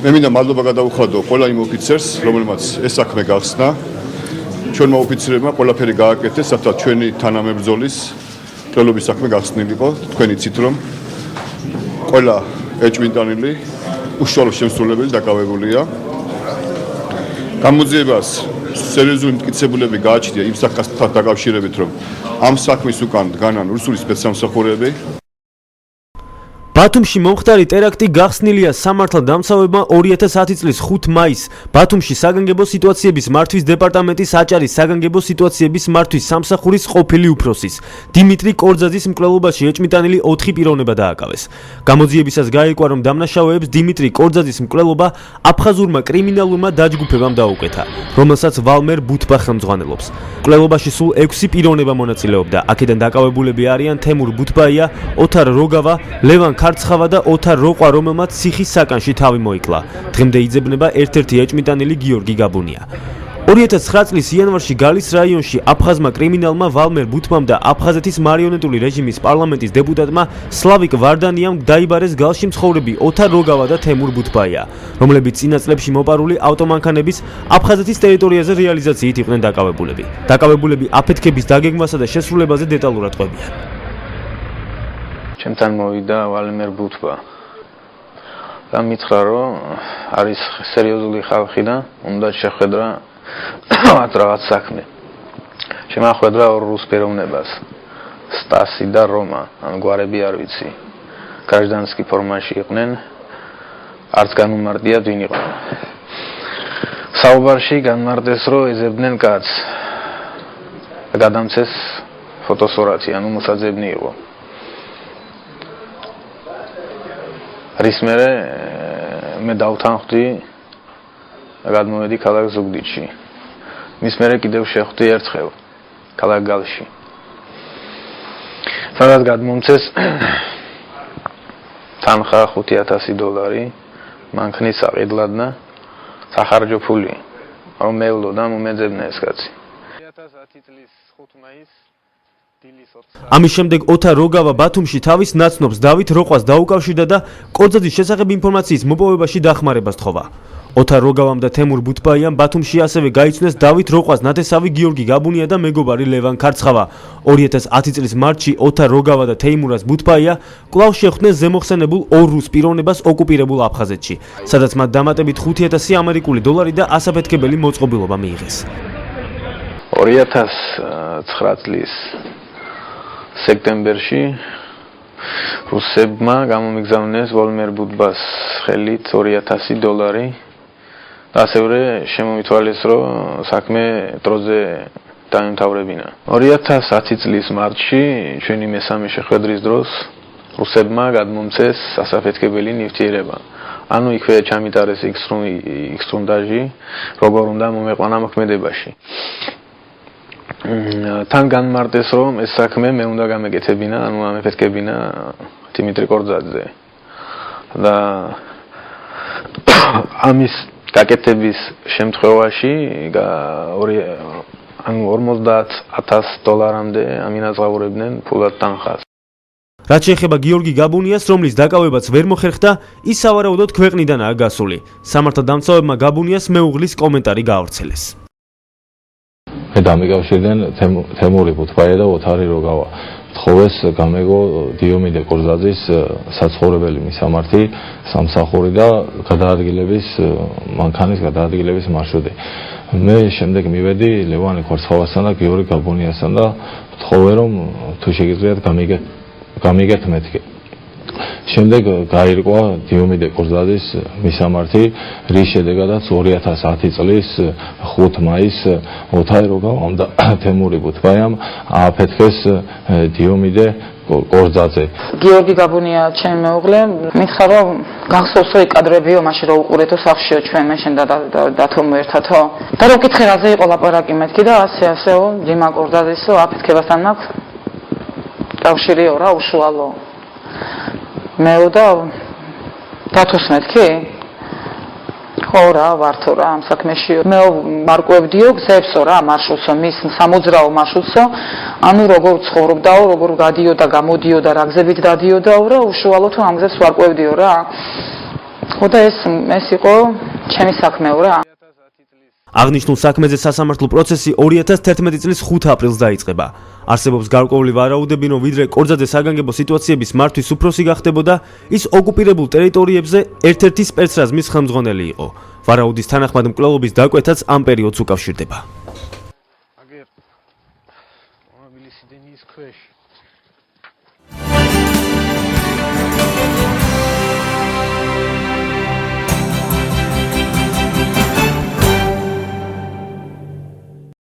მე მინდა მადლობა გადავუხადო ყველა იმ ოფიცერს, რომელმაც ეს საქმე გახსნა. ჩვენმა ოფიცერებმა ყველაფერი გააკეთეს, რათა ჩვენი თანამებრძოლის მკვლელობის საქმე გახსნილიყო. თქვენ იცით, რომ ყველა ეჭვმიტანილი უშუალო შემსრულებელი დაკავებულია. გამოძიებას სერიოზული მტკიცებულები გააჩნია იმ საკითხთან დაკავშირებით, რომ ამ საქმის უკან დგანან რუსული სპეცსამსახურეები. ბათუმში მომხდარი ტერაქტი გახსნილია სამართალდამცავებმა 2010 წლის 5 მაისს ბათუმში საგანგებო სიტუაციების მართვის დეპარტამენტის აჭარის საგანგებო სიტუაციების მართვის სამსახურის ყოფილი უფროსის დიმიტრი კორძაძის მკვლელობაში ეჭმიტანილი 4 პიროვნება დააკავეს. გამოძიებისას გაირკვა, რომ დამნაშავეებს დიმიტრი კორძაძის მკვლელობა აფხაზურმა კრიმინალურმა დაჯგუფებამ დაუკეთა, რომელსაც ვალმერ ბუთბა ხელმძღვანელობს. მკვლელობაში სულ 6 პიროვნება მონაწილეობდა. აქედან დაკავებულები არიან თემურ ბუთბაია, ოთარ როგავა, ლევან ქარცხავა და ოთარ როყვა, რომელმაც ციხის საკანში თავი მოიკლა. დღემდე იძებნება ერთ-ერთი ეჭმიტანილი გიორგი გაბუნია. 2009 წლის იანვარში გალის რაიონში აფხაზმა კრიმინალმა ვალმერ ბუთბამ და აფხაზეთის მარიონეტული რეჟიმის პარლამენტის დეპუტატმა სლავიკ ვარდანიამ დაიბარეს გალში მცხოვრები ოთარ როგავა და თემურ ბუთბაია, რომლებიც წინა წლებში მოპარული ავტომანქანების აფხაზეთის ტერიტორიაზე რეალიზაციით იყვნენ დაკავებულები. დაკავებულები აფეთქების დაგეგმვასა და შესრულებაზე დეტალურად ყვებიან. ჩემთან მოვიდა ვალმერ ბუთბა და მითხრა, რომ არის სერიოზული ხალხი და უნდა შეხვედრა რაღაც საქმე. შემახვედრა ორ რუს პიროვნებას, სტასი და რომა, ან გვარები არ ვიცი. გრაჟდანსკი ფორმაში იყვნენ, არც განუმარტია ვინ იყო. საუბარში განმარტეს, რომ ეძებდნენ კაცს. გადამცეს ფოტოსურათი, ანუ მოსაძებნი იყო. რის მერე მე დავთანხმდი და გადმოვედი ქალაქ ზუგდიდში. მის მერე კიდევ შეხვდი ერთხელ ქალაქ გალში. სადაც გადმომცეს თანხა $5,000 მანქნის საყიდლად და სახარჯო ფული, რომ მევლო და მომეძებნა ეს კაცი. 2010 წლის 5 მაისს ამის შემდეგ ოთარ როგავა ბათუმში თავის ნაცნობს დავით როყვას დაუკავშირდა და კორძაძის შესახებ ინფორმაციის მოპოვებაში დახმარებას თხოვა. ოთარ როგავამ და თემურ ბუთბაიამ ბათუმში ასევე გაიცნეს დავით როყვას ნათესავი გიორგი გაბუნია და მეგობარი ლევან ქარცხავა. 2010 წლის მარტში ოთარ როგავა და თეიმურას ბუთბაია კვლავ შეხვდნენ ზემოხსენებულ ორ რუს პიროვნებას ოკუპირებულ აფხაზეთში, სადაც მათ დამატებით $5,000 და ასაფეთქებელი მოწყობილობა მიიღეს. 2009 წლის სექტემბერში რუსებმა გამომიგზავნეს ვალმერ ბუთბას ხელით $2,000 და ასევე შემოითვალეს, რომ საქმე დროზე დაემთავრებინა. 2010 წლის მარტში ჩვენი მესამე შეხვედრის დროს რუსებმა გადმომცეს ასაფეთქებელი ნივთიერება. ანუ იქვე ჩამიტარეს ინსტრუნდაჟი, როგორ უნდა მომეყვანა მოქმედებაში. თან განმარტეს, რომ ეს საქმე მე უნდა გამეკეთებინა, ანუ ამეფეთქებინა დიმიტრი კორძაძე. და ამის გაკეთების შემთხვევაში $40,000-მდე ამინაზღაურებდნენ ფულად თანხას. რაც შეეხება გიორგი გაბუნიას, რომლის დაკავებაც ვერ მოხერხდა, ის სავარაუდოდ ქვეყნიდანაა გასული. სამართალდამცავებმა გაბუნიას მეუღლის კომენტარი გაავრცელეს. მე დამიკავშირდნენ თემური ბუთბაია და ოთარი როგავა. თხოვეს გამეგო დიომიდე კორძაძის საცხოვრებელი მისამართი სამსახური და გადაადგილების მანქანის გადაადგილების მარშრუტი. მე შემდეგ მივედი ლევან ქარცხავასთან და გიორგი გაბუნიასთან და თხოვე, რომ თუ შეგიძლიათ გამიგეთ მეთქი. შემდეგ გაირკვა დიომიდე კორძაძის მისამართი, რის შედეგადაც 2010 წლის 5 მაისს ოთარ როგავამ და თემური ბუთბაიამ ააფეთქეს დიომიდე კორძაძე. გიორგი გაბუნია ჩემი მეუღლე, მითხრა, რომ გახსოვსო კადრებიო, მაშინ რომ უყურეთო სახშიო ჩვენ მე შენ და დათომო ერთათო. და რომ კითხე რაზე იყო ლაპარაკი მეთქი და ასეო დიმა კორძაძესო აფეთქებასთან მაქვს კავშირიო რა უშუალო. მეო და დათოს მეთქი? ხო რა, ვართო რა ამ საქმეში. მეო მარკვევდიო გზებსო რა მარშრუტსო, მის სამოძრაო მარშრუტსო, ანუ როგორ ცხოვრობდაო, როგორ გადიოდა, გამოდიოდა, რა გზებით დადიოდაო რა, უშუალოდ ამ გზებს ვარკვევდიო რა. ხო და ეს იყო ჩემი საქმეო რა. აღნიშნულ საქმეზე სასამართლო პროცესი 2011 წლის 5 აპრილს დაიწყება. არსებობს გარკვეული ვარაუდები, რომ ვიდრე კორძაძე საგანგებო სიტუაციების მართვის უფროსი გახდებოდა, ის ოკუპირებულ ტერიტორიებზე ერთ-ერთი სპეცრაზმის ხელმძღვანელი იყო. ვარაუდის თანახმად მკვლელობის დაკვეთაც ამ პერიოდს უკავშირდება.